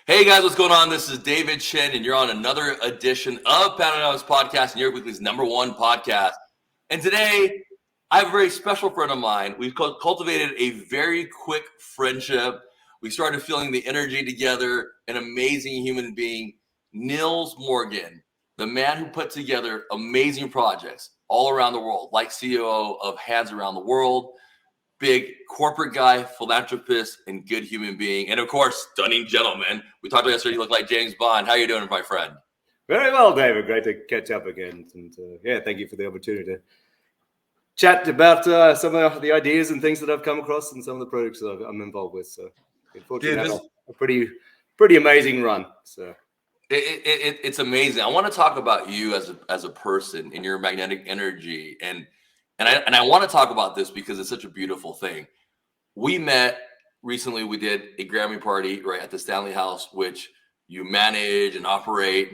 Hey guys, what's going on? This is David Chen, and you're on another edition of Pound Anonymous Podcast, New York Weekly's #1 podcast. And today, I have a very special friend of mine. We've cultivated a very quick friendship. We started feeling the energy together. An amazing human being, Nils Morgan, the man who put together amazing projects all around the world, like CEO of Hands Around the World. Big corporate guy, philanthropist, and good human being. And of course, stunning gentleman. We talked about yesterday, you look like James Bond. How you doing, my friend? Very well, David. Great to catch up again. And thank you for the opportunity to chat about some of the ideas and things that I've come across and some of the projects that I'm involved with. So, unfortunately, have a pretty amazing run. So. It's amazing. I want to talk about you as a person and your magnetic energy, and I want to talk about this because it's such a beautiful thing. We met recently. We did a Grammy party right at the Stanley House, which you manage and operate.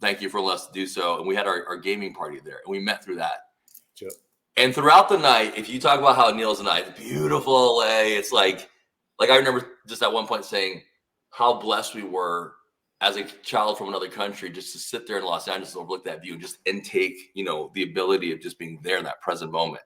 Thank you for letting us do so. And we had our gaming party there, and we met through that. Sure. And throughout the night, if you talk about how Nils and I, beautiful LA, it's like I remember just at one point saying how blessed we were as a child from another country, just to sit there in Los Angeles and overlook that view and just intake, the ability of just being there in that present moment.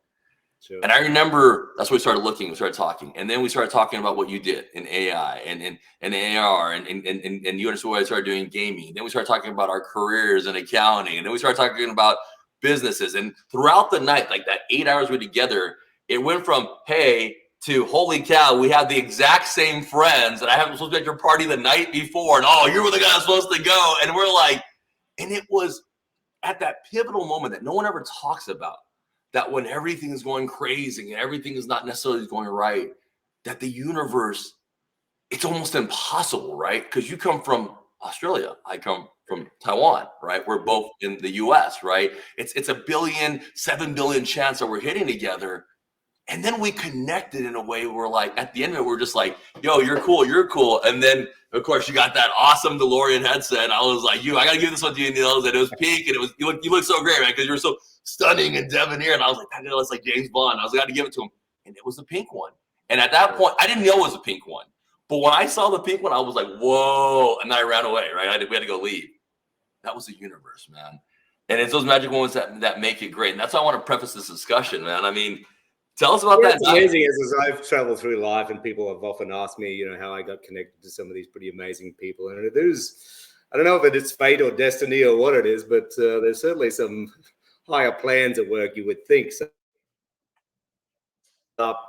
Sure. And I remember that's when we started talking. And then we started talking about what you did in AI and AR and you understood why I started doing gaming. And then we started talking about our careers in accounting. And then we started talking about businesses. And throughout the night, like that 8 hours we were together, it went from, hey, to holy cow, we have the exact same friends, and I haven't supposed to be at your party the night before, and oh, you were the guy that's supposed to go. And we're like, and it was at that pivotal moment that no one ever talks about, that when everything is going crazy and everything is not necessarily going right, that the universe, it's almost impossible, right? Because you come from Australia, I come from Taiwan, right? We're both in the US, right? It's a 7 billion chance that we're hitting together. And then we connected in a way where, like, at the end of it, we're just like, yo, you're cool. And then, of course, you got that awesome DeLorean headset. And I was like, I got to give this one to you, Nils. And it was pink. And you look so great, man, because you're so stunning and debonair. And I was like, that looks like James Bond. I was got to give it to him. And it was the pink one. And at that point, I didn't know it was a pink one. But when I saw the pink one, I was like, whoa. And then I ran away, right? We had to go leave. That was the universe, man. And it's those magic moments that make it great. And that's why I want to preface this discussion, man. I mean, tell us about that. It's amazing as I've traveled through life, and people have often asked me, how I got connected to some of these pretty amazing people. And I don't know if it's fate or destiny or what it is, but there's certainly some higher plans at work, you would think. So,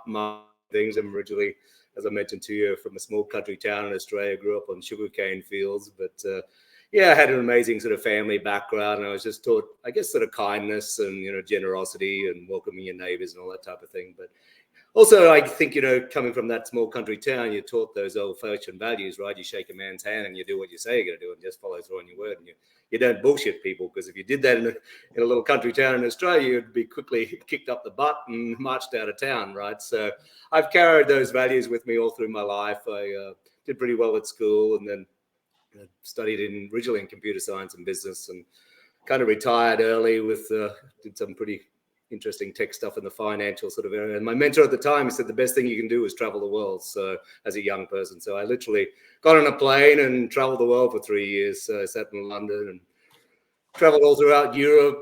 my things. I'm originally, as I mentioned to you, from a small country town in Australia. Grew up on sugarcane fields, but I had an amazing sort of family background, and I was just taught, I guess, sort of kindness and, generosity and welcoming your neighbors and all that type of thing. But also, I think, coming from that small country town, you're taught those old-fashioned values, right? You shake a man's hand and you do what you say you're going to do and just follow through on your word. And you don't bullshit people, because if you did that in a little country town in Australia, you'd be quickly kicked up the butt and marched out of town, right? So I've carried those values with me all through my life. I did pretty well at school, and then studied originally in computer science and business, and kind of retired early with did some pretty interesting tech stuff in the financial sort of area. And my mentor at the time, he said the best thing you can do is travel the world. So as a young person, so I literally got on a plane and traveled the world for 3 years. So I sat in London and traveled all throughout Europe,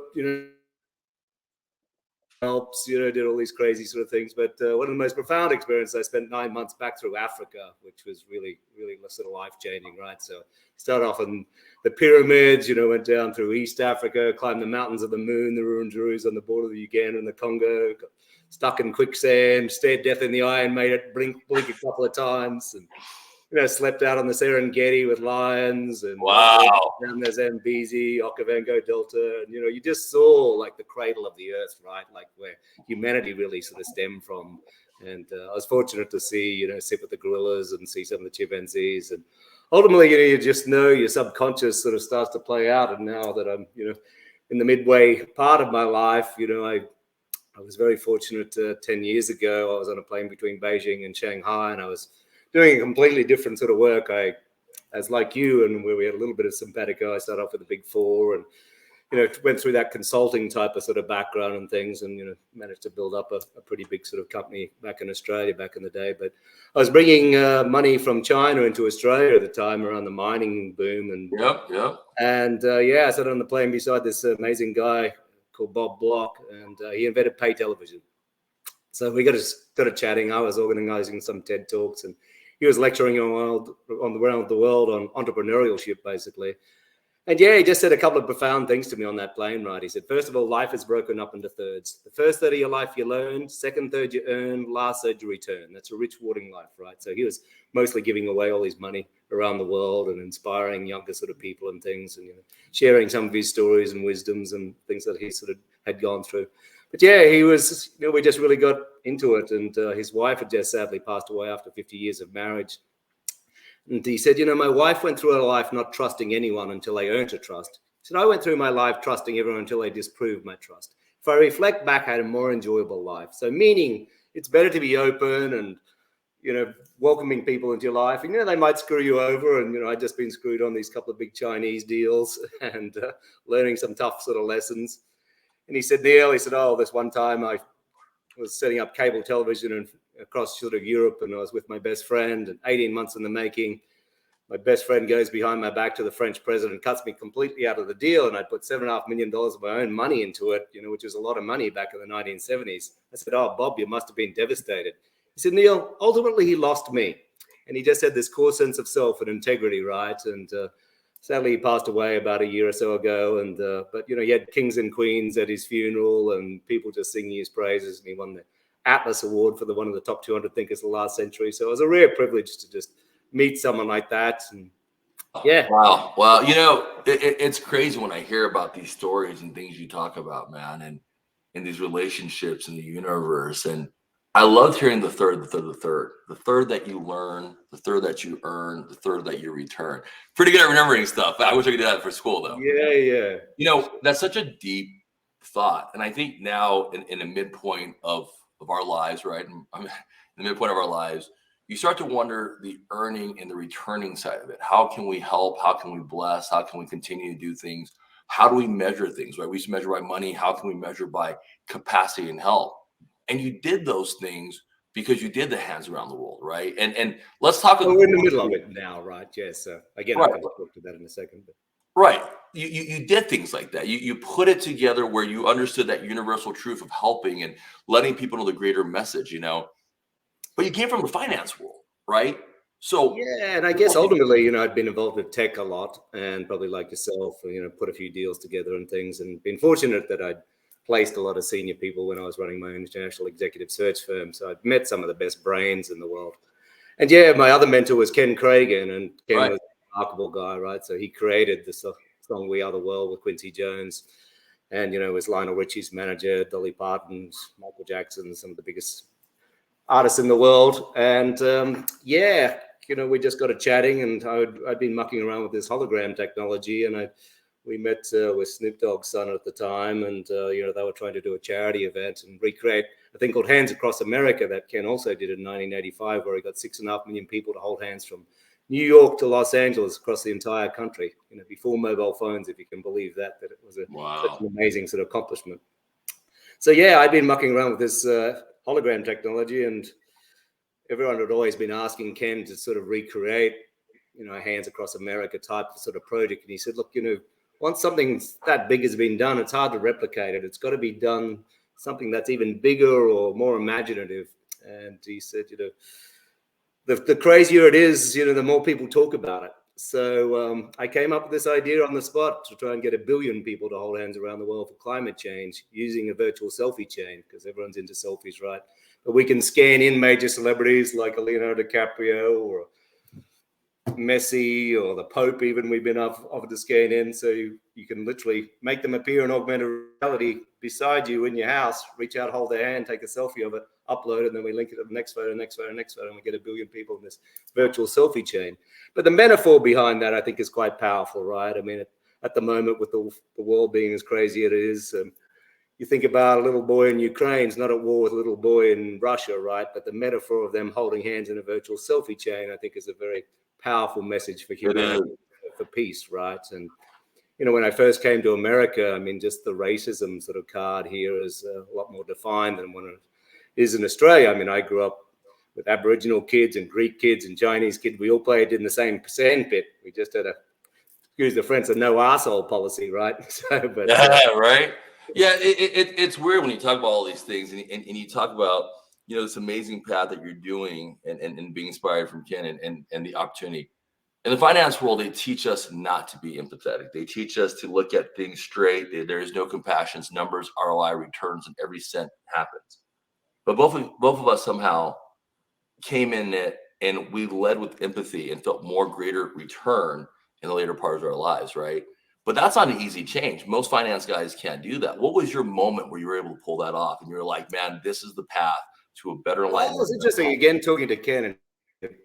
Alps, did all these crazy sort of things. But one of the most profound experiences, I spent 9 months back through Africa, which was really, really sort of life-changing, right? So started off in the pyramids, went down through East Africa, climbed the mountains of the moon, the Ruunjuru's on the border of Uganda and the Congo, got stuck in quicksand, stared death in the eye and made it blink a couple of times, and slept out on the Serengeti with lions, and down the Zambezi, Okavango Delta, and you just saw like the cradle of the earth, right? Like where humanity really sort of stemmed from. And I was fortunate to see, sit with the gorillas and see some of the chimpanzees, and ultimately, you just know your subconscious sort of starts to play out. And now that I'm, in the midway part of my life, I was very fortunate 10 years ago. I was on a plane between Beijing and Shanghai, and I was doing a completely different sort of work. As like you, and where we had a little bit of simpatico, I started off with the Big Four, and went through that consulting type of sort of background and things, and managed to build up a pretty big sort of company back in Australia back in the day. But I was bringing money from China into Australia at the time around the mining boom, and I sat on the plane beside this amazing guy called Bob Block, and he invented pay television. So we got to chatting. I was organizing some TED Talks, and he was lecturing around the world on entrepreneurship, basically. And he just said a couple of profound things to me on that plane ride. He said, first of all, life is broken up into thirds. The first third of your life you learn, second third you earn, last third you return. That's a rich, rewarding life, right? So he was mostly giving away all his money around the world and inspiring younger sort of people and things, and sharing some of his stories and wisdoms and things that he sort of had gone through. But he was, we just really got into it. And his wife had just sadly passed away after 50 years of marriage. And he said, my wife went through her life not trusting anyone until they earned her trust. He said, I went through my life trusting everyone until they disproved my trust. If I reflect back, I had a more enjoyable life. So meaning it's better to be open and, welcoming people into your life. And, they might screw you over. And, I'd just been screwed on these couple of big Chinese deals and learning some tough sort of lessons. And he said, Neil, this one time I was setting up cable television and across sort of Europe, and I was with my best friend, and 18 months in the making, my best friend goes behind my back to the French president, cuts me completely out of the deal, and I put $7.5 million of my own money into it, which was a lot of money back in the 1970s. I said, oh, Bob, you must have been devastated. He said, Neil, ultimately he lost me. And he just had this core sense of self and integrity, right? And sadly, he passed away about a year or so ago. And but he had kings and queens at his funeral, and people just singing his praises, and he won the Atlas Award for one of the top 200 thinkers of the last century. So it was a rare privilege to just meet someone like that. And Wow. It's crazy when I hear about these stories and things you talk about, man, and these relationships in the universe. And I loved hearing the third that you learn, the third that you earn, the third that you return. Pretty good at remembering stuff. I wish I could do that for school, though. Yeah. That's such a deep thought. And I think now in the midpoint of our lives, right? In the midpoint of our lives, you start to wonder the earning and the returning side of it. How can we help? How can we bless? How can we continue to do things? How do we measure things, right? We used to measure by money. How can we measure by capacity and help? And you did those things because you did the hands around the world, right? And let's talk about. We're in the middle of it now, right? Yes. Again, right. I can talk to that in a second. But. Right. You did things like that. You put it together where you understood that universal truth of helping and letting people know the greater message, But you came from the finance world, right? So and I guess ultimately, I'd been involved with tech a lot, and probably like yourself, put a few deals together and things, and been fortunate that I'd placed a lot of senior people when I was running my own international executive search firm. So I'd met some of the best brains in the world. And my other mentor was Ken Cragen, and Ken was a remarkable guy, right? So he created the song "We Are the World" with Quincy Jones, and was Lionel Richie's manager, Dolly Parton's, Michael Jackson, some of the biggest artists in the world. And we just got to chatting, and I'd been mucking around with this hologram technology, and we met with Snoop Dogg's son at the time, and they were trying to do a charity event and recreate a thing called Hands Across America that Ken also did in 1985, where he got 6.5 million people to hold hands from New York to Los Angeles across the entire country, before mobile phones, if you can believe that it was such an amazing sort of accomplishment. So I'd been mucking around with this hologram technology, and everyone had always been asking Ken to sort of recreate, Hands Across America type of sort of project. And he said, look, once something that big has been done, it's hard to replicate it. It's got to be done something that's even bigger or more imaginative. And he said, the crazier it is, the more people talk about it. So I came up with this idea on the spot to try and get 1 billion people to hold hands around the world for climate change using a virtual selfie chain, because everyone's into selfies, right? But we can scan in major celebrities like a Leonardo DiCaprio or Messi or the Pope, even we've been offered to scan in. So you can literally make them appear in augmented reality beside you in your house, reach out, hold their hand, take a selfie of it, upload it, and then we link it to the next photo, and we get 1 billion people in this virtual selfie chain. But the metaphor behind that, I think, is quite powerful, right? I mean, at the moment, with the world being as crazy as it is, you think about a little boy in Ukraine is not at war with a little boy in Russia, right? But the metaphor of them holding hands in a virtual selfie chain, I think, is a very powerful message for humanity, for peace, right? And you know, when I first came to America, I mean, just the racism sort of card here is a lot more defined than when it is in Australia. I mean, I grew up with Aboriginal kids and Greek kids and Chinese kids. We all played in the same sandpit. We just had a, excuse the French, a no arsehole policy, right? So, but yeah, right. Yeah, it's weird when you talk about all these things and you talk about, you know, this amazing path that you're doing and being inspired from Ken and the opportunity. In the finance world, they teach us not to be empathetic. They teach us to look at things straight. There is no compassion, it's numbers, ROI, returns, and every cent happens. But both of us somehow came in it and we led with empathy and felt more greater return in the later parts of our lives, right? But that's not an easy change. Most finance guys can't do that. What was your moment where you were able to pull that off and you're like, man, this is the path to a better life? Well, it was interesting again talking to Ken, and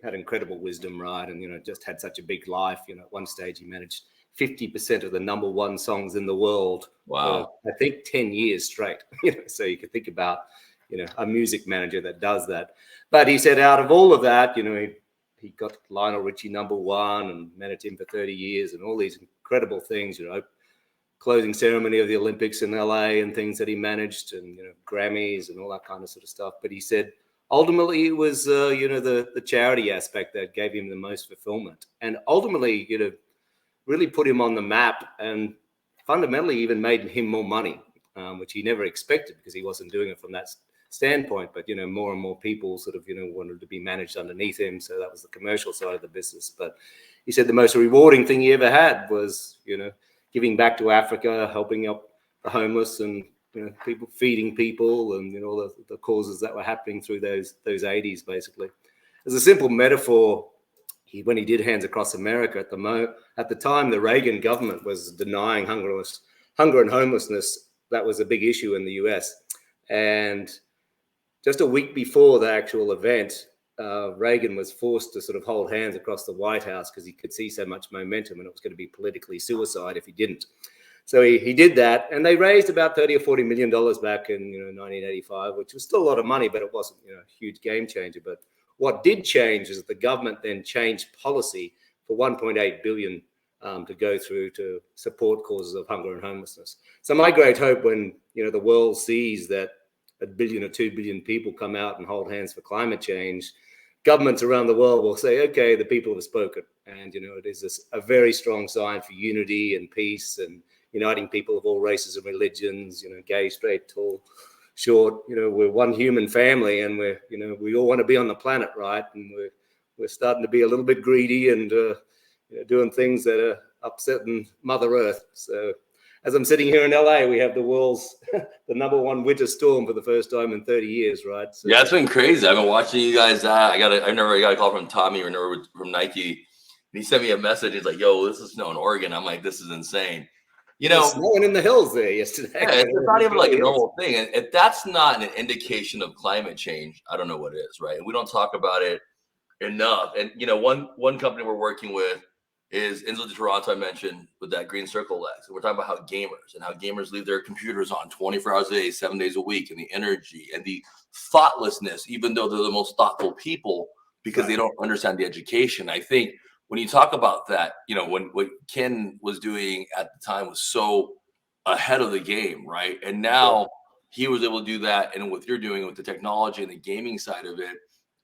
had incredible wisdom, right? And, you know, just had such a big life. You know, at one stage he managed 50% of the #1 songs in the world. Wow. For, I think 10 years straight. You know, so you could think about, you know, a music manager that does that. But he said out of all of that, you know, he got Lionel Richie #1 and managed him for 30 years and all these incredible things, you know, closing ceremony of the Olympics in LA and things that he managed, and, you know, Grammys and all that kind of sort of stuff. But he said ultimately it was, you know, the charity aspect that gave him the most fulfillment, and ultimately, you know, really put him on the map and fundamentally even made him more money, which he never expected because he wasn't doing it from that standpoint. But, you know, more and more people sort of, you know, wanted to be managed underneath him. So that was the commercial side of the business. But he said the most rewarding thing he ever had was, you know, giving back to Africa, helping out the homeless and, you know, people, feeding people, and, you know, the causes that were happening through those 80s, basically. As a simple metaphor, when he did Hands Across America, at the time, the Reagan government was denying hunger and homelessness. That was a big issue in the US. And just a week before the actual event, Reagan was forced to sort of hold hands across the White House because he could see so much momentum and it was going to be politically suicide if he didn't. So he did that, and they raised about $30 or $40 million back in, you know, 1985, which was still a lot of money, but it wasn't, you know, a huge game changer. But what did change is that the government then changed policy for $1.8 billion to go through to support causes of hunger and homelessness. So my great hope when, you know, the world sees that 1 billion or 2 billion people come out and hold hands for climate change, governments around the world will say, okay, the people have spoken. And, you know, it is a very strong sign for unity and peace and uniting people of all races and religions, you know, gay, straight, tall, short. You know, we're one human family, and we're, you know, we all want to be on the planet, right? And we're starting to be a little bit greedy and you know, doing things that are upsetting Mother Earth. So as I'm sitting here in LA, we have the world's the #1 winter storm for the first time in 30 years, right? So, yeah, it's been crazy. I've been watching you guys. I got a call from Tommy or from Nike, and he sent me a message. He's like, "Yo, this is snow in Oregon." I'm like, "This is insane." You know, snowing in the hills there yesterday. Yeah, it's not even like a normal thing. And if that's not an indication of climate change, I don't know what is, right? And we don't talk about it enough. And, you know, one company we're working with is Insulet de Toronto, I mentioned, with that Green Circle Legs. And we're talking about how gamers leave their computers on 24 hours a day, 7 days a week, and the energy and the thoughtlessness, even though they're the most thoughtful people, because they don't understand the education. I think when you talk about that, you know, what Ken was doing at the time was so ahead of the game, right? And now he was able to do that. And what you're doing with the technology and the gaming side of it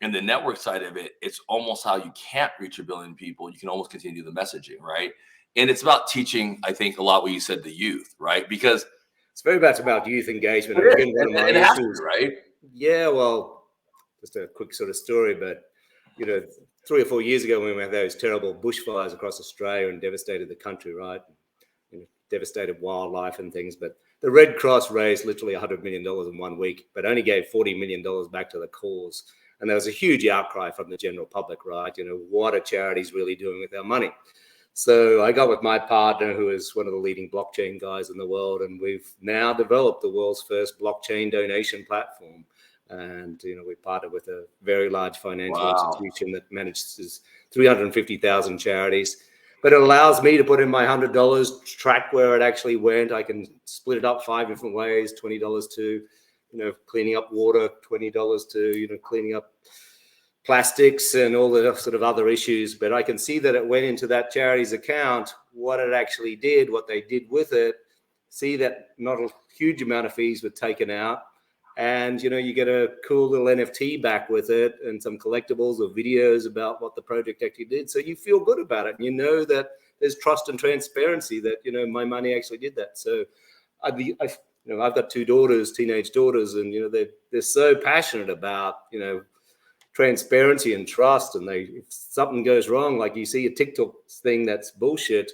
and the network side of it, it's almost how you can't reach 1 billion people. You can almost continue the messaging, right? And it's about teaching, I think, a lot what you said, the youth, right? Because it's very much about youth engagement. It has to, right? Yeah, well, just a quick sort of story, but, you know, 3 or 4 years ago when we had those terrible bushfires across Australia and devastated the country, right? You know, devastated wildlife and things. But the Red Cross raised literally $100 million in 1 week, but only gave $40 million back to the cause. And there was a huge outcry from the general public, right? You know, what are charities really doing with their money? So I got with my partner, who is one of the leading blockchain guys in the world, and we've now developed the world's first blockchain donation platform. And, you know, we partnered with a very large financial institution that manages 350,000 charities. But it allows me to put in my $100, track where it actually went. I can split it up 5 different ways, $20 to, you know, cleaning up water, $20 to, you know, cleaning up plastics and all the sort of other issues. But I can see that it went into that charity's account what it actually did, what they did with it, see that not a huge amount of fees were taken out. And, you get a cool little NFT back with it and some collectibles or videos about what the project actually did. So you feel good about it. And you know that there's trust and transparency that, my money actually did that. So I've got 2 daughters, teenage daughters, and, they're so passionate about, transparency and trust. And if something goes wrong, like you see a TikTok thing that's bullshit,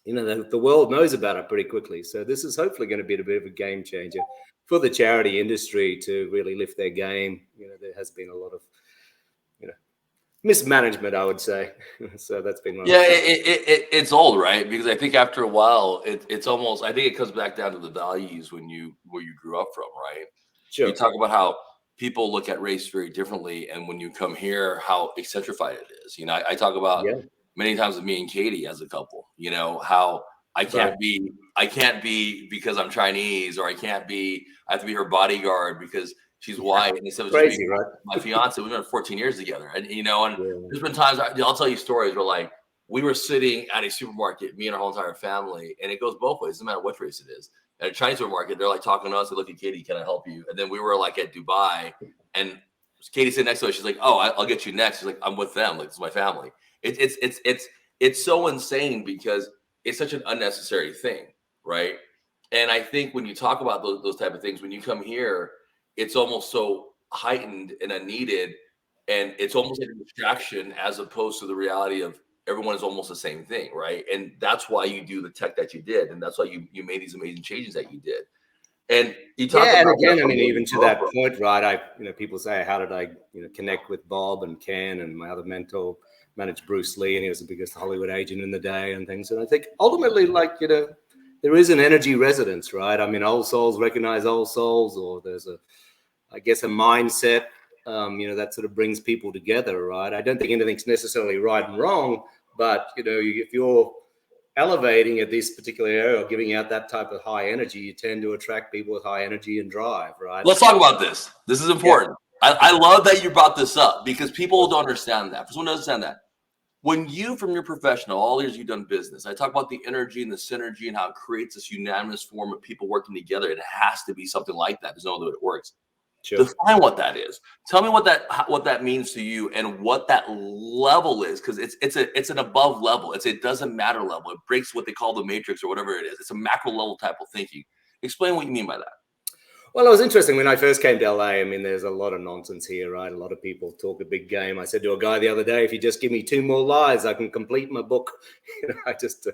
the world knows about it pretty quickly. So this is hopefully going to be a bit of a game changer for the charity industry to really lift their game. There has been a lot of, mismanagement, I would say. So that's been it's old, right? Because I think after a while, it's almost, I think it comes back down to the values where you grew up from, right? Sure. You talk about how people look at race very differently, and when you come here, how eccentrified it is. I talk about many times with me and Katie as a couple, how I can't be because I'm Chinese, or I have to be her bodyguard because she's white. And instead of crazy, right? My fiance, we've been 14 years together. And, there's been times, I'll tell you stories where, like, we were sitting at a supermarket, me and our whole entire family, and it goes both ways, no matter what race it is. At a Chinese supermarket, they're like talking to us. They look at Katie, can I help you? And then we were like at Dubai, and Katie sitting next to us. She's like, oh, I'll get you next. She's like, I'm with them. Like, it's my family. It's so insane because it's such an unnecessary thing, right? And I think when you talk about those type of things, when you come here, it's almost so heightened and unneeded, and it's almost like a distraction as opposed to the reality of everyone is almost the same thing, right? And that's why you do the tech that you did, and that's why you made these amazing changes that you did. And you talk about, and again, I mean, even to that point, right? People say, how did I, connect with Bob and Ken, and my other mentor managed Bruce Lee, and he was the biggest Hollywood agent in the day and things. And I think ultimately, like, there is an energy resonance, right? I mean, old souls recognize old souls, or there's a mindset, that sort of brings people together, right? I don't think anything's necessarily right and wrong, but, if you're elevating at this particular area or giving out that type of high energy, you tend to attract people with high energy and drive, right? Let's talk about this. This is important. Yeah. I love that you brought this up because people don't understand that. Someone doesn't understand that. When you, from your professional, all the years you've done business, I talk about the energy and the synergy and how it creates this unanimous form of people working together. It has to be something like that. There's no other way it works. Sure. Define what that is. Tell me what that means to you and what that level is, because it's an above level. It doesn't matter level. It breaks what they call the matrix or whatever it is. It's a macro level type of thinking. Explain what you mean by that. Well, it was interesting when I first came to LA. I mean, there's a lot of nonsense here, right? A lot of people talk a big game. I said to a guy the other day, if you just give me 2 more lies, I can complete my book. I just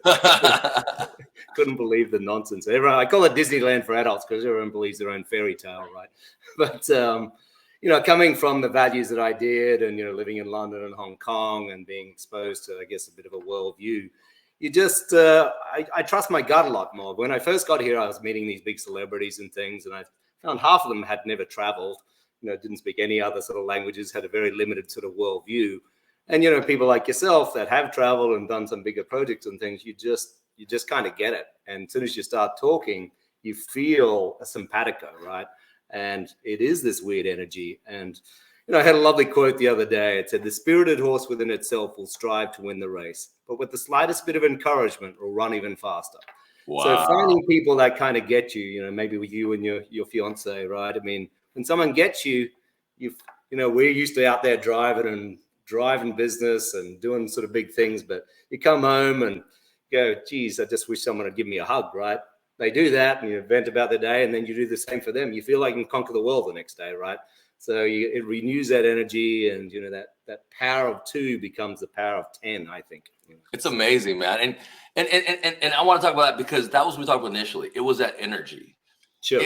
couldn't believe the nonsense. I call it Disneyland for adults because everyone believes their own fairy tale, right? But, coming from the values that I did and, living in London and Hong Kong and being exposed to, I guess, a bit of a worldview, you just, I trust my gut a lot more. When I first got here, I was meeting these big celebrities and things, and I found half of them had never traveled, didn't speak any other sort of languages, had a very limited sort of worldview. And, people like yourself that have traveled and done some bigger projects and things, you just kind of get it. And as soon as you start talking, you feel a simpatico, right? And it is this weird energy. And, I had a lovely quote the other day. It said, the spirited horse within itself will strive to win the race, but with the slightest bit of encouragement will run even faster. Wow. So finding people that kind of get you, maybe with you and your fiance, right? I mean, when someone gets you, we're used to out there driving business and doing sort of big things, but you come home and go, geez, I just wish someone would give me a hug, right? They do that and you vent about the day, and then you do the same for them. You feel like you can conquer the world the next day, right? So it renews that energy, and that power of 2 becomes the power of 10, I think. It's amazing, man. And I want to talk about that because that was what we talked about initially. It was that energy. Sure.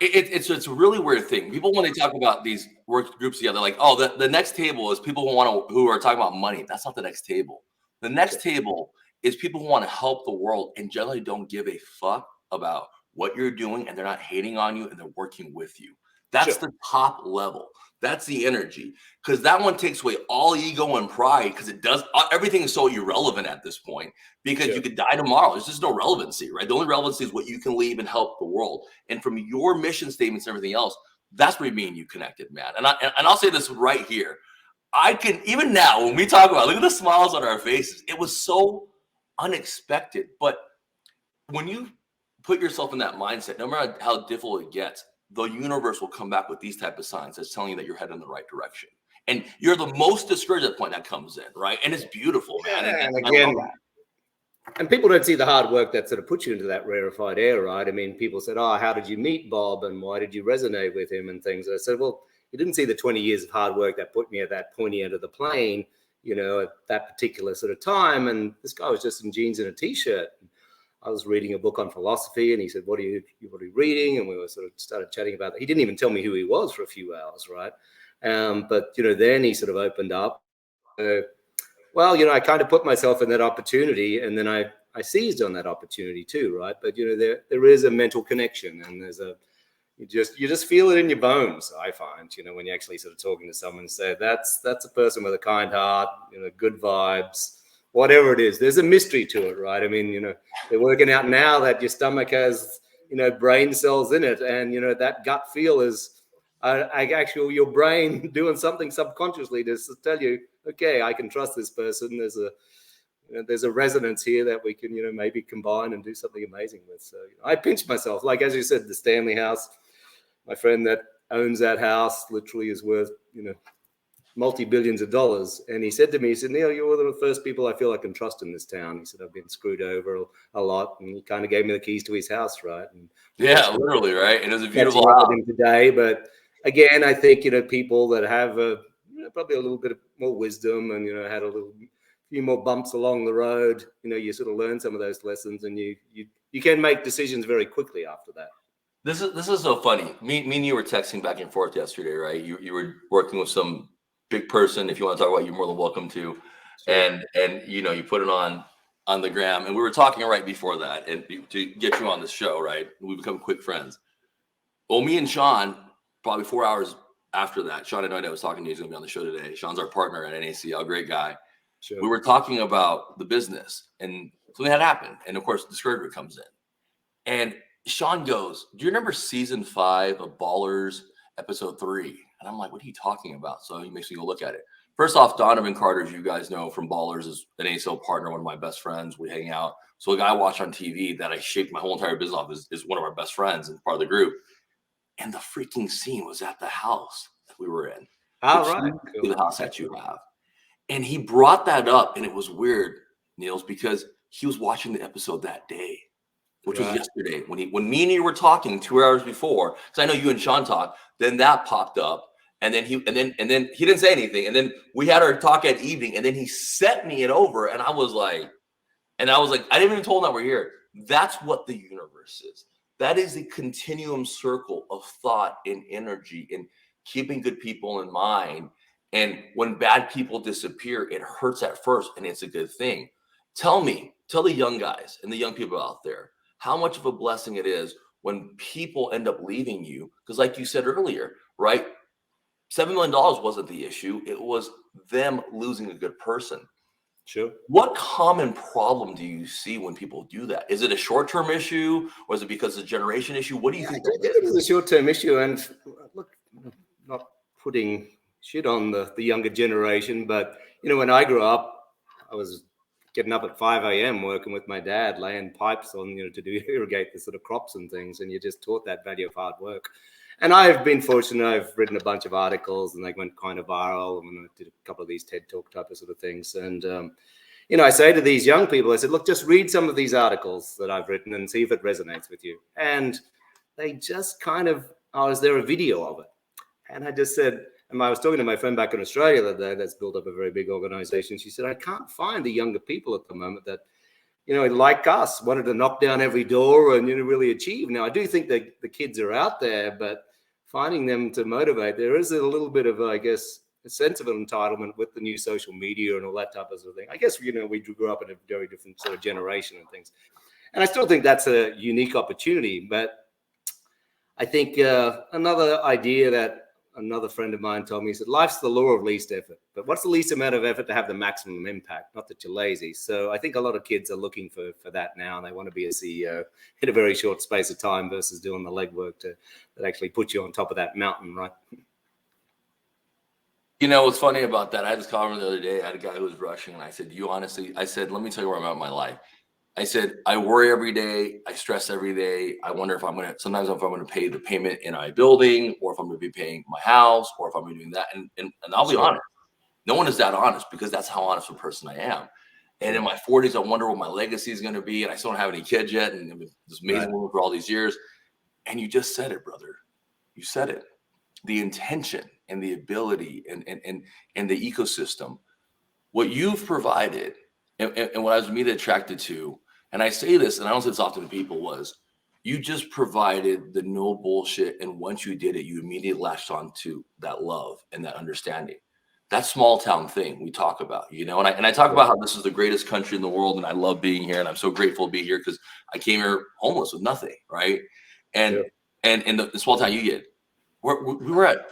It's a really weird thing. People, when they talk about these work groups together, like, oh, the next table is people who are talking about money. That's not the next table. The next table is people who want to help the world and generally don't give a fuck about what you're doing, and they're not hating on you, and they're working with you. That's the top level. That's the energy, because that one takes away all ego and pride, because everything is so irrelevant at this point, because you could die tomorrow. There's just no relevancy, right? The only relevancy is what you can leave and help the world. And from your mission statements and everything else, that's where me and you connected, man. And I'll say this right here. I can, even now, when we talk about, look at the smiles on our faces. It was so unexpected. But when you put yourself in that mindset, no matter how difficult it gets, the universe will come back with these type of signs that's telling you that you're heading in the right direction. And you're the most discouraged at the point that comes in, right? And it's beautiful, man. And I love again, that. and people don't see the hard work that sort of puts you into that rarefied air, right? I mean, people said, "Oh, how did you meet Bob, and why did you resonate with him?" and things. And I said, "Well, you didn't see the 20 years of hard work that put me at that pointy end of the plane, at that particular sort of time." And this guy was just in jeans and a t-shirt. I was reading a book on philosophy, and he said, what are you reading? And we were sort of started chatting about that. He didn't even tell me who he was for a few hours, right? But then he sort of opened up. I kind of put myself in that opportunity, and then I seized on that opportunity too, right? But there is a mental connection, and you just feel it in your bones. I find, when you're actually sort of talking to someone and say that's a person with a kind heart, good vibes. Whatever it is, there's a mystery to it, right? I mean, they're working out now that your stomach has, brain cells in it, and that gut feel is actually your brain doing something subconsciously to tell you, okay, I can trust this person. There's a resonance here that we can, maybe combine and do something amazing with. So I pinched myself, like as you said, the Stanley House. My friend that owns that house literally is worth, multi-billions of dollars. And he said to me, he said, "Neil, you're one of the first people I feel I can trust in this town." He said, "I've been screwed over a lot." And he kind of gave me the keys to his house, right? And yeah, literally, right? And it was a beautiful house today. But again, I think, people that have probably a little bit of more wisdom and, had a few more bumps along the road, you sort of learn some of those lessons, and you can make decisions very quickly after that. This is so funny. Me and you were texting back and forth yesterday, right? You were working with some big person. If you want to talk about it, you're more than welcome to. Sure. And you put it on the gram, and we were talking right before that, and to get you on the show, right? We become quick friends. Well, me and Sean, probably 4 hours after that, Sean had no idea I was talking to you. He's going to be on the show today. Sean's our partner at NACL, great guy. Sure. We were talking about the business, and something had happened, and of course, discouragement comes in. And Sean goes, "Do you remember season 5 of Ballers, episode 3? And I'm like, "What are you talking about?" So he makes me go look at it. First off, Donovan Carter, as you guys know from Ballers, is an ASL partner, one of my best friends. We hang out. So the guy I watch on TV that I shaped my whole entire business off is one of our best friends and part of the group. And the freaking scene was at the house that we were in. All right. Cool. The house that you have. And he brought that up, and it was weird, Niels, because he was watching the episode that day, which was yesterday. When me and you were talking 2 hours before, because I know you and Sean talked, then that popped up, and then he didn't say anything, and then we had our talk at evening, and then he sent me it over, and I was like, I didn't even tell him that we're here. That's what the universe is. That is a continuum circle of thought and energy and keeping good people in mind. And when bad people disappear, it hurts at first, and it's a good thing. Tell the young guys and the young people out there how much of a blessing it is when people end up leaving you. Because like you said earlier, right? $7 million wasn't the issue. It was them losing a good person. Sure. What common problem do you see when people do that? Is it a short-term issue, or is it because of a generation issue? What do you think? I think it is a short-term issue. And look, not putting shit on the younger generation, but when I grew up, I was getting up at 5 a.m. working with my dad, laying pipes on, to irrigate the sort of crops and things. And you just taught that value of hard work. And I've been fortunate. I've written a bunch of articles, and they went kind of viral. And I did a couple of these TED Talk type of sort of things. And, I say to these young people, I said, look, just read some of these articles that I've written and see if it resonates with you. And they just kind of, is there a video of it? And I just said, and I was talking to my friend back in Australia the other day that's built up a very big organization. She said, I can't find the younger people at the moment that, like us, wanted to knock down every door and, really achieve. Now, I do think that the kids are out there, but finding them to motivate, there is a little bit of, I guess, a sense of entitlement with the new social media and all that type of sort of thing. I guess, we grew up in a very different sort of generation and things. And I still think that's a unique opportunity. But I think another idea that another friend of mine told me, he said, life's the law of least effort. But what's the least amount of effort to have the maximum impact? Not that you're lazy. So I think a lot of kids are looking for that now, and they want to be a CEO in a very short space of time versus doing the legwork that actually put you on top of that mountain, right? You know what's funny about that? I had this conversation the other day. I had a guy who was rushing, and I said, "You honestly," I said, "Let me tell you where I'm at in my life." I said, "I worry every day. I stress every day. I wonder if I'm gonna sometimes if I'm gonna pay the payment in my building, or if I'm gonna be paying my house, or if I'm gonna be doing that." And I'll be Sure. honest. No one is that honest because that's how honest a person I am. And in Sure. my 40s, I wonder what my legacy is going to be. And I still don't have any kids yet. And I've been this amazing Right. woman for all these years. And you just said it, brother. You said it. The intention and the ability and the ecosystem, what you've provided, and what I was immediately attracted to, and I say this, and I don't say this often to people, was you just provided the no bullshit. And once you did it, you immediately latched on to that love and that understanding. That small town thing we talk about, and I talk about how this is the greatest country in the world, and I love being here, and I'm so grateful to be here because I came here homeless with nothing, right? And Sure. and the small town you get, we were at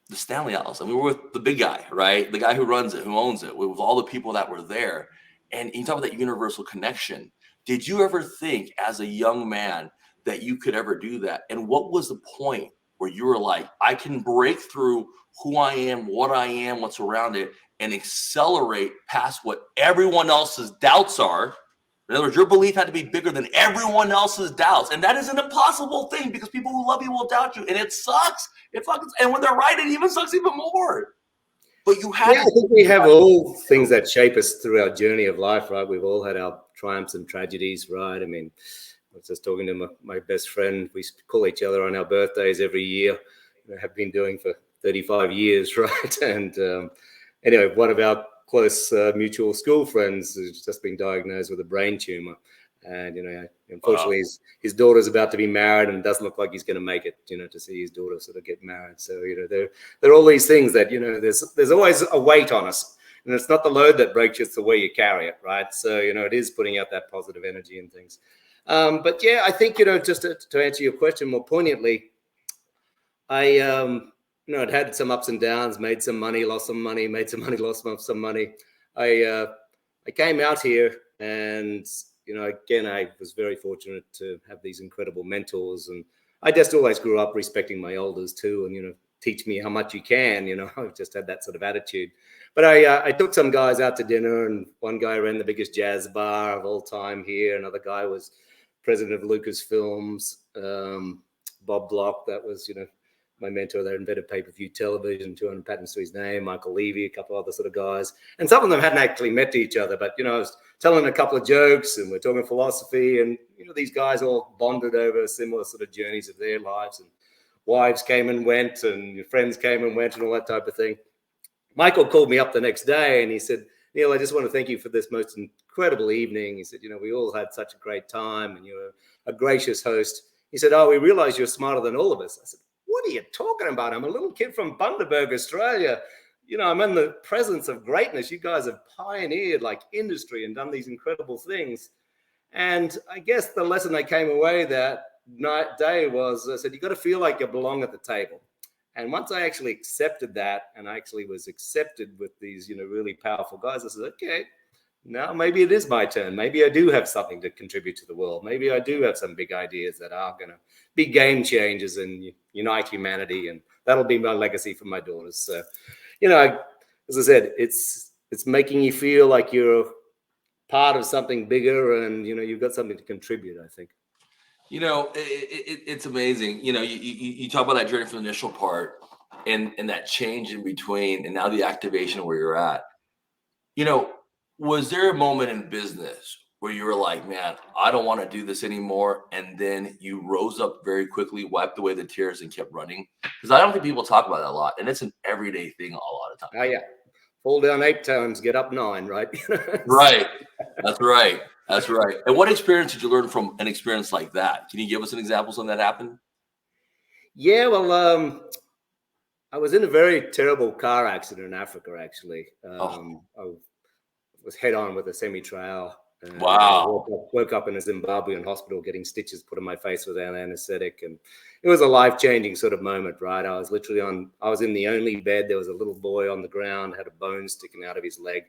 the Stanley House, and we were with the big guy, right? The guy who runs it, who owns it, with all the people that were there. And you talk about that universal connection. Did you ever think as a young man that you could ever do that? And what was the point where you were like, I can break through who I am, what's around it, and accelerate past what everyone else's doubts are? In other words, your belief had to be bigger than everyone else's doubts. And that is an impossible thing because people who love you will doubt you. And it sucks. And when they're right, it even sucks even more. But you have. Yeah, I think we have all things that shape us through our journey of life, right? We've all had our triumphs and tragedies, right? I mean, I was just talking to my best friend. We call each other on our birthdays every year. Have been doing for 35 years, right? And anyway, one of our close mutual school friends has just been diagnosed with a brain tumor. And, unfortunately, his daughter's about to be married and doesn't look like he's going to make it, to see his daughter sort of get married. So, there are all these things that, there's always a weight on us. And it's not the load that breaks you, it's the way you carry it, right? So, it is putting out that positive energy and things. But, yeah, I think, just to answer your question more poignantly, I'd had some ups and downs, made some money, lost some money, made some money, lost some money. I came out here and, again, I was very fortunate to have these incredible mentors. And I just always grew up respecting my elders too. And, teach me how much you can, I've just had that sort of attitude. But I took some guys out to dinner, and one guy ran the biggest jazz bar of all time here. Another guy was president of Lucasfilms, Bob Block, that was, my mentor. They invented pay-per-view television, 200 patents to his name, Michael Levy, a couple of other sort of guys. And some of them hadn't actually met each other, but, I was telling a couple of jokes and we're talking philosophy, and, these guys all bonded over similar sort of journeys of their lives, and wives came and went and your friends came and went and all that type of thing. Michael called me up the next day and he said, Neil, I just want to thank you for this most incredible evening. He said, we all had such a great time and you're a gracious host. He said, we realize you're smarter than all of us. I said, what are you talking about? I'm a little kid from Bundaberg, Australia. I'm in the presence of greatness. You guys have pioneered like industry and done these incredible things. And I guess the lesson I came away that day was, I said, you got to feel like you belong at the table. And once I actually accepted that, and I actually was accepted with these, really powerful guys, I said, okay, now maybe it is my turn. Maybe I do have something to contribute to the world. Maybe I do have some big ideas that are going to be game changers and unite humanity. And that'll be my legacy for my daughters. So, as I said, it's making you feel like you're part of something bigger and, you've got something to contribute, I think. It's amazing. You talk about that journey from the initial part and that change in between, and now the activation where you're at. Was there a moment in business where you were like, man, I don't want to do this anymore? And then you rose up very quickly, wiped away the tears and kept running? Because I don't think people talk about that a lot. And it's an everyday thing a lot of times. Oh, yeah. Fall down 8 times, get up 9, right? Right. That's right. That's right. And what experience did you learn from an experience like that? Can you give us an example of something that happened? Yeah, well, I was in a very terrible car accident in Africa, actually. I was head on with a semi-trail. Wow. Woke up in a Zimbabwean hospital getting stitches put in my face with an anesthetic. And it was a life-changing sort of moment, right? I was in the only bed. There was a little boy on the ground, had a bone sticking out of his leg.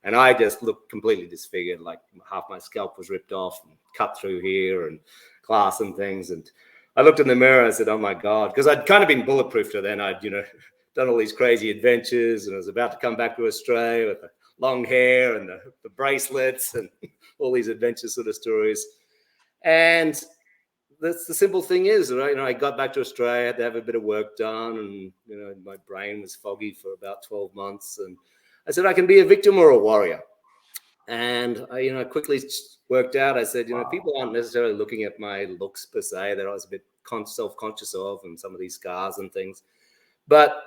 And I just looked completely disfigured, like half my scalp was ripped off and cut through here and glass and things. And I looked in the mirror and said, oh my God, because I'd kind of been bulletproof to then. I'd, done all these crazy adventures, and I was about to come back to Australia with the long hair and the bracelets and all these adventure sort of stories. And the simple thing is, right? I got back to Australia, I had to have a bit of work done, and my brain was foggy for about 12 months. And I said, I can be a victim or a warrior. And I quickly worked out. I said, people aren't necessarily looking at my looks per se, that I was a bit self-conscious of, and some of these scars and things, but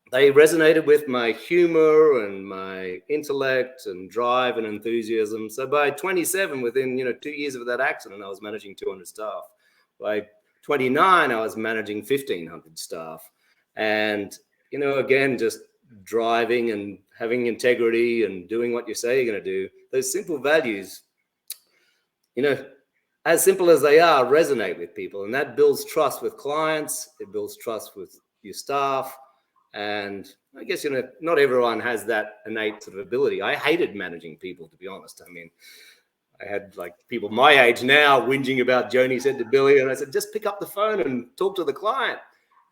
they resonated with my humor and my intellect and drive and enthusiasm. So by 27, within 2 years of that accident, I was managing 200 staff. By 29, I was managing 1,500 staff. And again, just driving and having integrity and doing what you say you're going to do. Those simple values, as simple as they are, resonate with people, and that builds trust with clients. It builds trust with your staff. And I guess, not everyone has that innate sort of ability. I hated managing people, to be honest. I mean, I had like people my age now whinging about Joni said to Billy, and I said, just pick up the phone and talk to the client.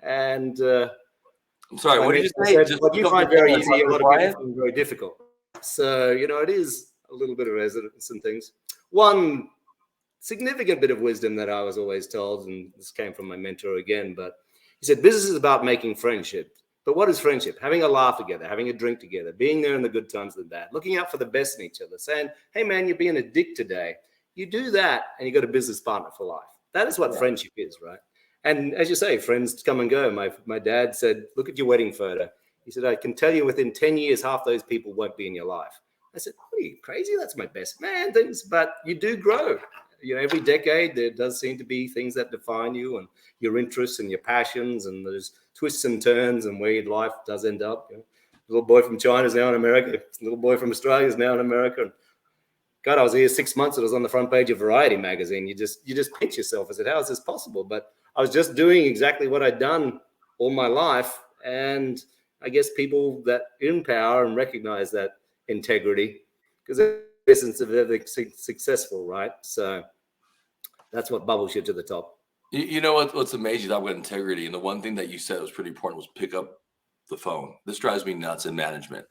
And I'm sorry, what did you say? What you find very easy, a lot of people find very difficult. So, it is a little bit of resonance and things. One significant bit of wisdom that I was always told, and this came from my mentor again, but he said, business is about making friendship. But what is friendship? Having a laugh together, having a drink together, being there in the good times and the bad, looking out for the best in each other, saying, hey, man, you're being a dick today. You do that, and you got a business partner for life. That is what friendship is, right? And as you say, friends come and go. My dad said, look at your wedding photo. He said, I can tell you within 10 years, half those people won't be in your life. I said, are you crazy? That's my best man, things. But you do grow. Every decade, there does seem to be things that define you and your interests and your passions, and there's twists and turns and where your life does end up. Little boy from China is now in America. Little boy from Australia is now in America. And God, I was here 6 months. It was on the front page of Variety magazine. You just pinch yourself. I said, how is this possible? But I was just doing exactly what I'd done all my life. And I guess people that in power and recognize that integrity, because the essence of everything successful, right? So that's what bubbles you to the top. You know what's amazing about integrity, and the one thing that you said was pretty important was pick up the phone. This drives me nuts in management.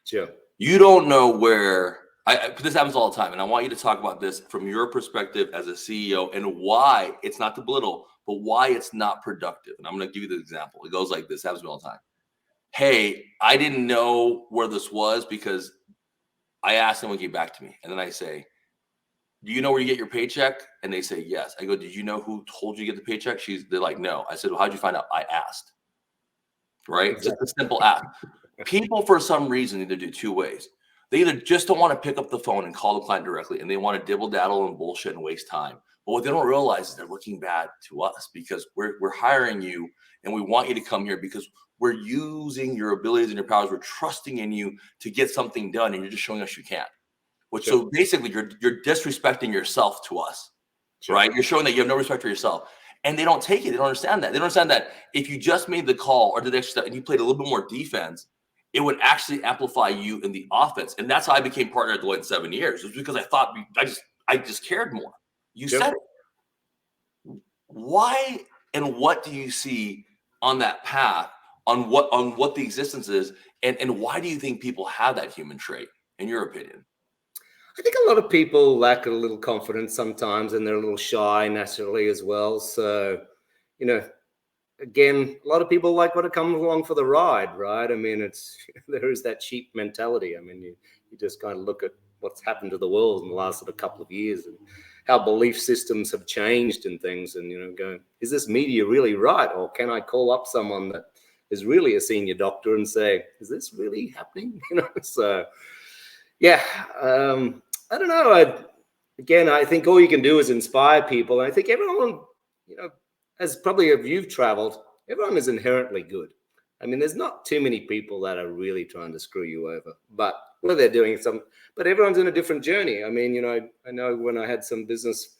Sure. You don't know where this happens all the time, and I want you to talk about this from your perspective as a CEO and why it's not to belittle, but why it's not productive. And I'm going to give you the example. It goes like this. It happens all the time. Hey, I didn't know where this was because I asked someone to get back to me, and then I say, do you know where you get your paycheck? And they say, yes. I go, did you know who told you to get the paycheck? They're like, no. I said, well, how'd you find out? I asked. Right? Exactly. Just a simple ask. People, for some reason, either do two ways. They either just don't want to pick up the phone and call the client directly, and they want to dibble daddle and bullshit and waste time. But what they don't realize is they're looking bad to us because we're hiring you and we want you to come here because we're using your abilities and your powers. We're trusting in you to get something done, and you're just showing us you can't. Which so basically you're disrespecting yourself to us, right? You're showing that you have no respect for yourself, and they don't take it. They don't understand that. They don't understand that if you just made the call or did the extra step and you played a little bit more defense, it would actually amplify you in the offense. And that's how I became partner at Deloitte in 7 years. It was because I thought I just cared more. You said it. Why and what do you see on that path on what the existence is, and why do you think people have that human trait, in your opinion? I think a lot of people lack a little confidence sometimes, and they're a little shy naturally as well. So, again, a lot of people like want to come along for the ride, right? I mean, there is that sheep mentality. I mean, you just kind of look at what's happened to the world in the last sort of couple of years and how belief systems have changed and things, and going, is this media really right? Or can I call up someone that is really a senior doctor and say, is this really happening? So yeah, I don't know. I think all you can do is inspire people. And I think everyone, as probably if you've traveled, everyone is inherently good. I mean, there's not too many people that are really trying to screw you over, but they're doing but everyone's in a different journey. I mean, I know when I had some business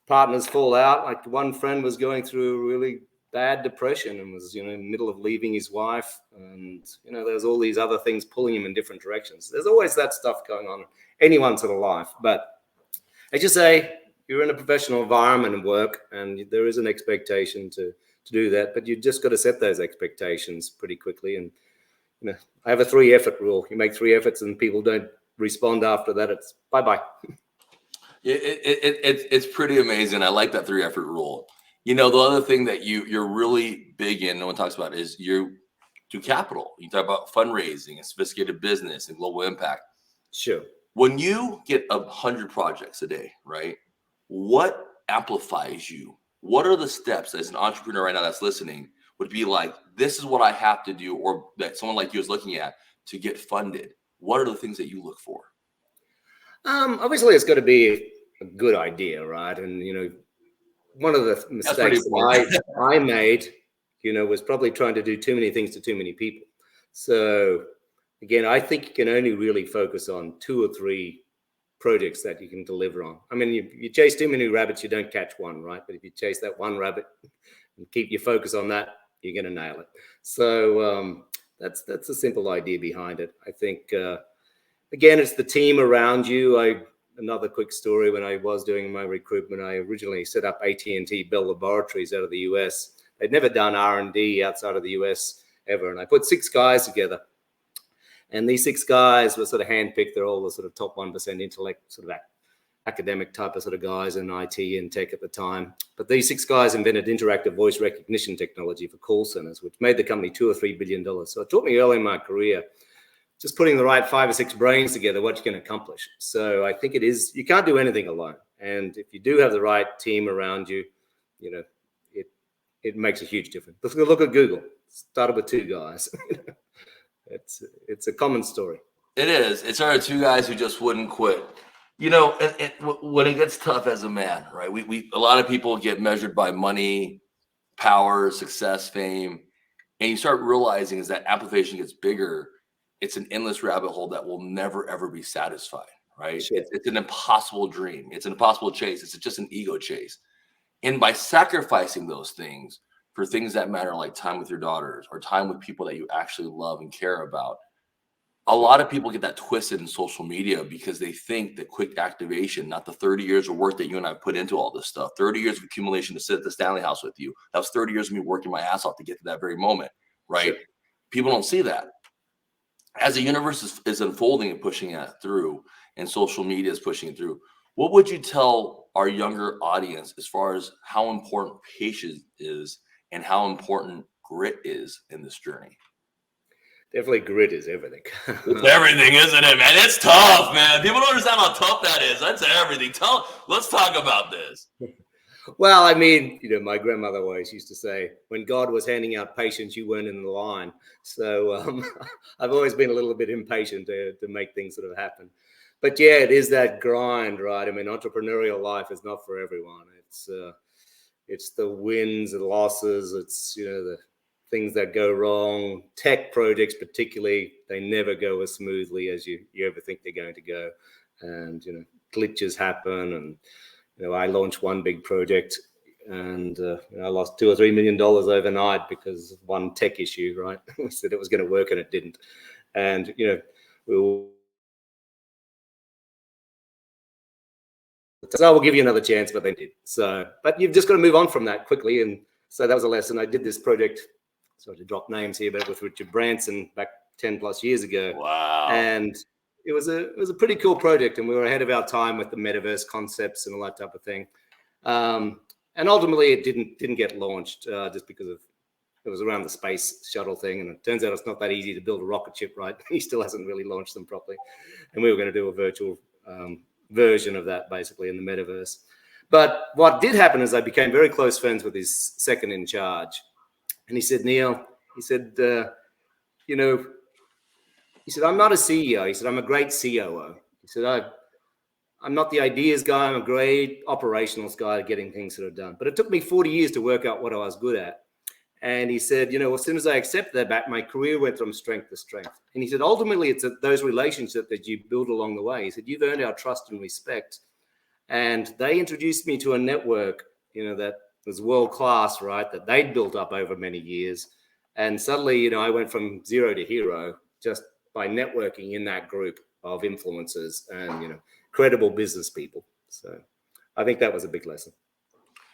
partners fall out, like one friend was going through a really bad depression and was, in the middle of leaving his wife. And, there's all these other things pulling him in different directions. There's always that stuff going on in anyone's sort of life. But as you say, you're in a professional environment and work, and there is an expectation to to do that, but you just got to set those expectations pretty quickly. And I have a 3-effort rule. You make 3 efforts and people don't respond after that, it's bye-bye. It's pretty amazing. I like that 3-effort rule. The other thing that you're really big in, no one talks about, is you do capital. You talk about fundraising and sophisticated business and global impact. Sure. When you get 100 projects a day, right? What amplifies you? What are the steps as an entrepreneur right now that's listening would be like, this is what I have to do, or that someone like you is looking at to get funded? What are the things that you look for? Obviously, it's got to be a good idea, right? And one of the mistakes I made, was probably trying to do too many things to too many people. So again, I think you can only really focus on 2 or 3 projects that you can deliver on. I mean, you chase too many rabbits, you don't catch one, right? But if you chase that one rabbit and keep your focus on that, you're going to nail it. So that's a simple idea behind it. I think, again, it's the team around you. Another quick story, when I was doing my recruitment, I originally set up AT&T Bell Laboratories out of the US. They'd never done R&D outside of the US ever. And I put 6 guys together. And these 6 guys were sort of handpicked. They're all the sort of top 1% intellect, sort of academic type of sort of guys in IT and tech at the time. But these 6 guys invented interactive voice recognition technology for call centers, which made the company $2 or $3 billion. So it taught me early in my career, just putting the right 5 or 6 brains together, what you can accomplish. So I think you can't do anything alone. And if you do have the right team around you, it makes a huge difference. Look at Google. Started with 2 guys. It's a common story. It is. It's our 2 guys who just wouldn't quit. When it gets tough as a man, right? A lot of people get measured by money, power, success, fame, and you start realizing as that amplification gets bigger, it's an endless rabbit hole that will never ever be satisfied, right? Sure. It's an impossible dream. It's an impossible chase. It's just an ego chase. And by sacrificing those things for things that matter, like time with your daughters or time with people that you actually love and care about, a lot of people get that twisted in social media because they think that quick activation, not the 30 years of work that you and I put into all this stuff, 30 years of accumulation to sit at the Stanley House with you. That was 30 years of me working my ass off to get to that very moment, right? Sure. People don't see that. As the universe is unfolding and pushing it through, and social media is pushing it through, what would you tell our younger audience as far as how important patience is and how important grit is in this journey? Definitely grit is everything. It's everything, isn't it, man? It's tough, man. People don't understand how tough that is. That's everything. Let's talk about this. Well, I mean, my grandmother always used to say, when God was handing out patience, you weren't in the line. So I've always been a little bit impatient to make things sort of happen. But yeah, it is that grind, right? I mean, entrepreneurial life is not for everyone. It's the wins and losses. It's, the things that go wrong. Tech projects particularly, they never go as smoothly as you ever think they're going to go. And, glitches happen. And, I launched one big project and I lost $2 or $3 million overnight because of one tech issue, right? We said it was going to work and it didn't. And, so we'll give you another chance, but they did. So, but you've just got to move on from that quickly. And so that was a lesson. I did this project, sorry to drop names here, but with Richard Branson back 10 plus years ago. Wow. And it was a pretty cool project, and we were ahead of our time with the metaverse concepts and all that type of thing. And ultimately, it didn't get launched just because it was around the space shuttle thing, and it turns out it's not that easy to build a rocket ship, right? He still hasn't really launched them properly, and we were going to do a virtual version of that basically in the metaverse. But what did happen is I became very close friends with his second in charge, and he said, Neil, he said, he said, I'm not a CEO. He said, I'm a great COO. He said, I'm not the ideas guy. I'm a great operationals guy at getting things sort of done. But it took me 40 years to work out what I was good at. And he said, as soon as I accepted that back, my career went from strength to strength. And he said, ultimately, it's those relationships that you build along the way. He said, you've earned our trust and respect. And they introduced me to a network, that was world-class, right, that they'd built up over many years. And suddenly, I went from zero to hero just by networking in that group of influencers and, credible business people. So I think that was a big lesson.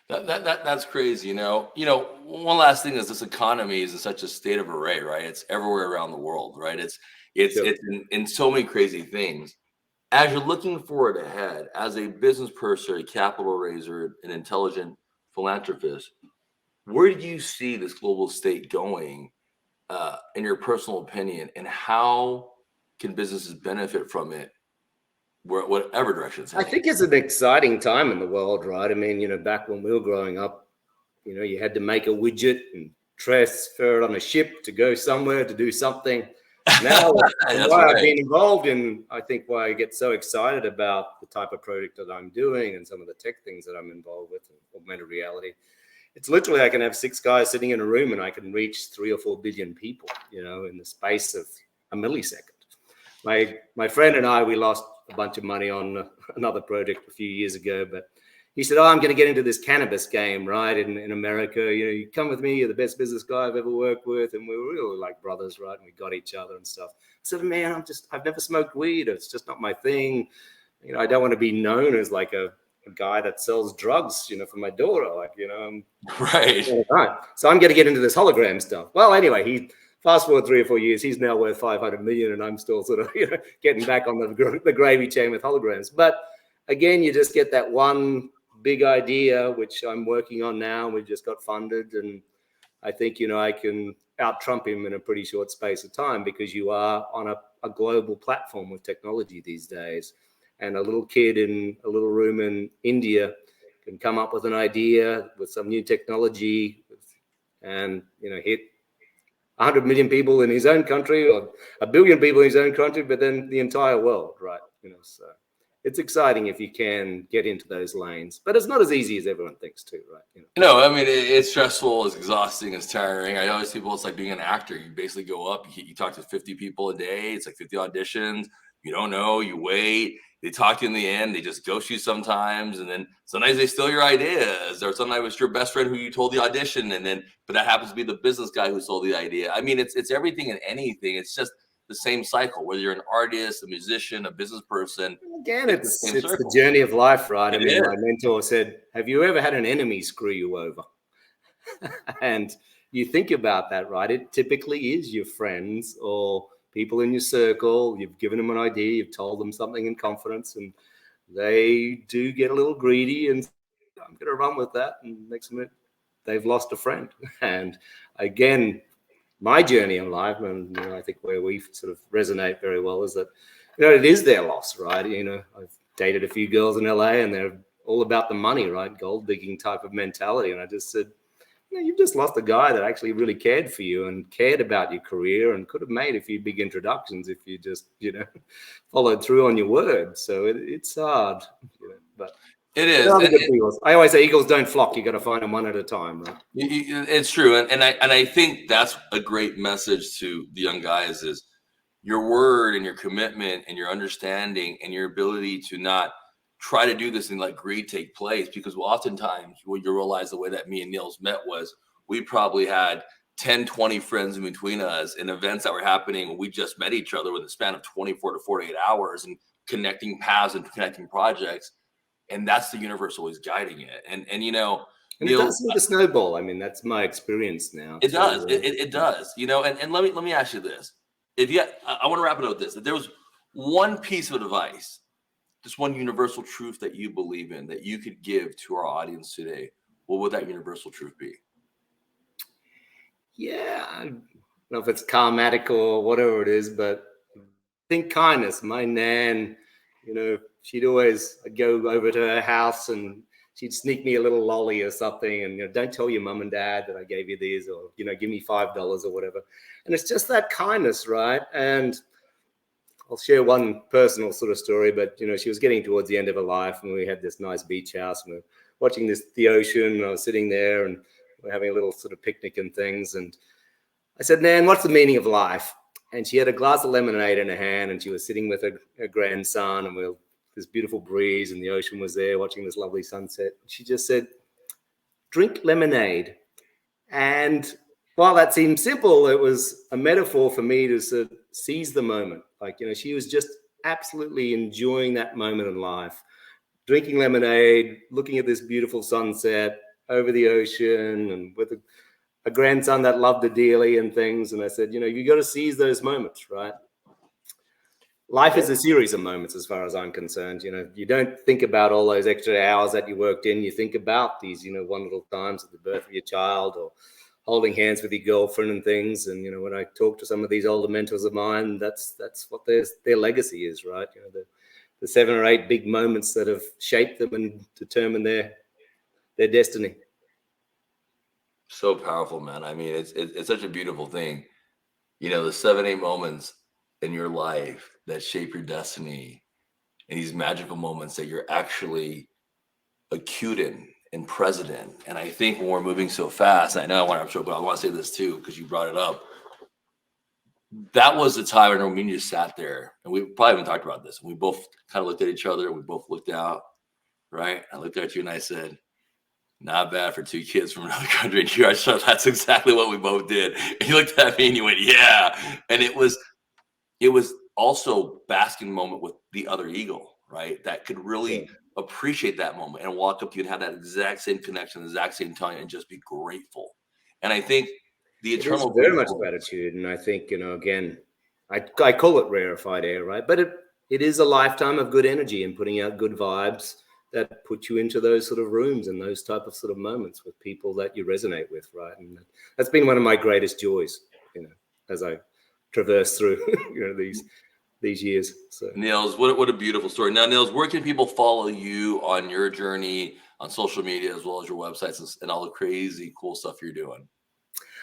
That's crazy. One last thing is this economy is in such a state of array, right? It's everywhere around the world, right? Sure. It's in so many crazy things. As you're looking forward ahead, as a business person, a capital raiser, an intelligent philanthropist, where do you see this global state going, in your personal opinion, and how can businesses benefit from it, whatever direction it's I heading? think it's an exciting time in the world, right? I mean, back when we were growing up, you had to make a widget and transfer it on a ship to go somewhere to do something. Now, and That's why I've right. been involved in, I think why I get so excited about the type of project that I'm doing and some of the tech things that I'm involved with in augmented reality. It's literally, I can have 6 guys sitting in a room and I can reach 3 or 4 billion people, in the space of a millisecond. My friend and I, we lost a bunch of money on another project a few years ago, but he said, "Oh, I'm going to get into this cannabis game, right? In America, you come with me. You're the best business guy I've ever worked with." And we were really like brothers, right? And we got each other and stuff. I said, "Man, I've never smoked weed. It's just not my thing. I don't want to be known as like a guy that sells drugs, for my daughter. Like, Right. right. So I'm going to get into this hologram stuff." Well, anyway, he fast forward 3 or 4 years, he's now worth 500 million, and I'm still sort of getting back on the gravy chain with holograms. But again, you just get that one big idea, which I'm working on now. We've just got funded, and I think I can out Trump him in a pretty short space of time, because you are on a global platform with technology these days. And a little kid in a little room in India can come up with an idea with some new technology and hit 100 million people in his own country, or a billion people in his own country, but then the entire world, right? So it's exciting if you can get into those lanes, but it's not as easy as everyone thinks too, right? No, I mean it's stressful, it's exhausting, it's tiring. I always tell people it's like being an actor. You basically go up, you talk to 50 people a day. It's like 50 auditions. You don't know, you wait. They talk to you in the end. They just ghost you sometimes, and then sometimes they steal your ideas, or sometimes it's your best friend who you told the audition, but that happens to be the business guy who sold the idea. I mean, it's everything and anything. It's just the same cycle. Whether you're an artist, a musician, a business person, Again, it's the it's same the circle. journey of life, right? I It mean, is. my mentor said, "Have you ever had an enemy screw you over?" And you think about that, right? It typically is your friends or people in your circle. You've given them an idea, you've told them something in confidence, and they do get a little greedy and I'm going to run with that. And next minute, they've lost a friend. And again, my journey in life, and I think where we sort of resonate very well, is that it is their loss, right? I've dated a few girls in LA, and they're all about the money, right? Gold digging type of mentality. And I just said, you've just lost a guy that actually really cared for you and cared about your career and could have made a few big introductions if you just, followed through on your word. So it's hard, but It there is. are the good Eagles. I always say Eagles don't flock. You got to find them one at a time, right? It's true, and I think that's a great message to the young guys: is your word and your commitment and your understanding and your ability to not try to do this and let greed take place. Because oftentimes, what you realize, the way that me and Niels met was we probably had 10, 20 friends in between us in events that were happening when we just met each other within a span of 24 to 48 hours, and connecting paths and connecting projects. And that's the universe always guiding it. And it Neil, does seem to snowball. I mean, that's my experience now it does. too. It does. And let me ask you this. If you, I want to wrap it up with this. If there was one piece of advice, just one universal truth that you believe in that you could give to our audience today, what would that universal truth be? Yeah, I don't know if it's karmatic or whatever it is, but think kindness. My nan, she'd always, I'd go over to her house and she'd sneak me a little lolly or something, and don't tell your mum and dad that I gave you these, or give me $5 or whatever. And it's just that kindness, right? And I'll share one personal sort of story, but she was getting towards the end of her life, and we had this nice beach house, and we we're watching the ocean. And I was sitting there, and we're having a little sort of picnic and things. And I said, "Nan, what's the meaning of life?" And she had a glass of lemonade in her hand, and she was sitting with her grandson, and this beautiful breeze, and the ocean was there, watching this lovely sunset. She just said, "Drink lemonade." And while that seemed simple, it was a metaphor for me to sort of seize the moment. Like, she was just absolutely enjoying that moment in life, drinking lemonade, looking at this beautiful sunset, over the ocean and with a grandson that loved her dearly and things. And I said, you got to seize those moments, right? Life is a series of moments as far as I'm concerned. You don't think about all those extra hours that you worked in. You think about these, wonderful times at the birth of your child or holding hands with your girlfriend and things. And, when I talk to some of these older mentors of mine, that's what their legacy is, right? The 7 or 8 big moments that have shaped them and determined their destiny. So powerful, man. I mean, it's such a beautiful thing. The 7, 8 moments in your life that shape your destiny, and these magical moments that you're actually acute in and present in. And I think when we're moving so fast, I know I'm sure, but I want to say this too, because you brought it up. That was the time when we just sat there, and we probably haven't talked about this. We both kind of looked at each other. We both looked out, right? I looked at you and I said, not bad for 2 kids from another country. And you are sure that's exactly what we both did. And you looked at me and you went, yeah. And it was also basking moment with the other eagle, right? That could really appreciate that moment and walk up to you and have that exact same connection, the exact same time, and just be grateful. And I think the eternal very much gratitude. And I think, again, I call it rarefied air, right? But it is a lifetime of good energy and putting out good vibes that put you into those sort of rooms and those type of sort of moments with people that you resonate with, right? And that's been one of my greatest joys, as I traverse through, these years. So Nils, what a beautiful story. Now, Nils, where can people follow you on your journey on social media as well as your websites and all the crazy cool stuff you're doing?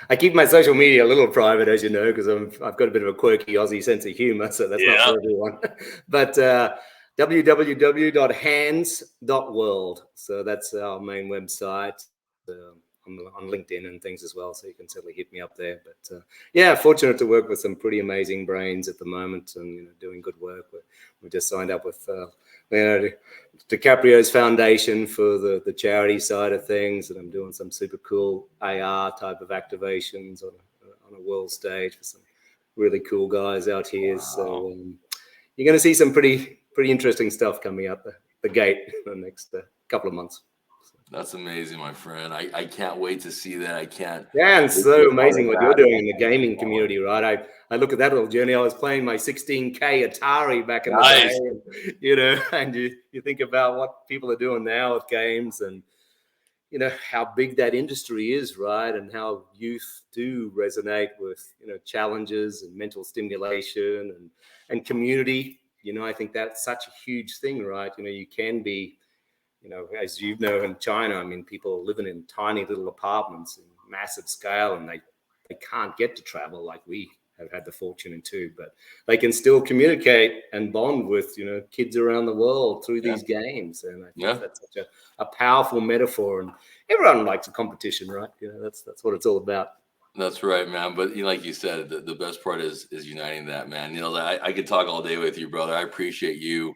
I keep my social media a little private, as you know, because I've got a bit of a quirky Aussie sense of humor, so that's not for everyone. But www.hands.world. So that's our main website. On LinkedIn and things as well, so you can certainly hit me up there. But fortunate to work with some pretty amazing brains at the moment, and doing good work. We just signed up with DiCaprio's foundation for the charity side of things, and I'm doing some super cool AR type of activations on a world stage for some really cool guys out here. Wow. So you're going to see some pretty interesting stuff coming up the gate in the next couple of months. That's amazing, my friend. I can't wait to see that. I can't. Yeah, and so amazing what you're doing in the gaming community, right? I look at that little journey. I was playing my 16K Atari back in the day, and you think about what people are doing now with games and, how big that industry is, right? And how youth do resonate with, challenges and mental stimulation and community. I think that's such a huge thing, right? You can be, as you know, in China, I mean, people are living in tiny little apartments in massive scale, and they can't get to travel like we have had the fortune to, but they can still communicate and bond with, kids around the world through these games. And I think that's such a powerful metaphor, and everyone likes a competition, right? That's what it's all about. That's right, man. But like you said, the best part is uniting that, man. I could talk all day with you, brother. I appreciate you.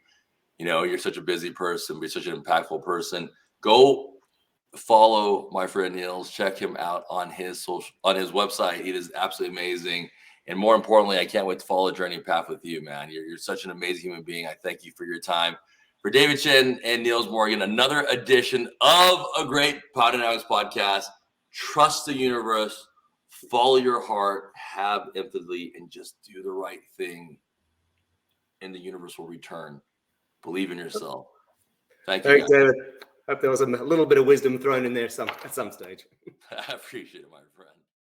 You're such a busy person, but you're such an impactful person. Go follow my friend Nils. Check him out on his website. It is absolutely amazing. And more importantly, I can't wait to follow the journey path with you, man. You're such an amazing human being. I thank you for your time. For David Chen and Nils Morgan, another edition of a great Power podcast. Trust the universe, follow your heart, have empathy, and just do the right thing. And the universe will return. Believe in yourself. Thank you. Thanks, David. Hope there was a little bit of wisdom thrown in there at some stage. I appreciate it, my friend.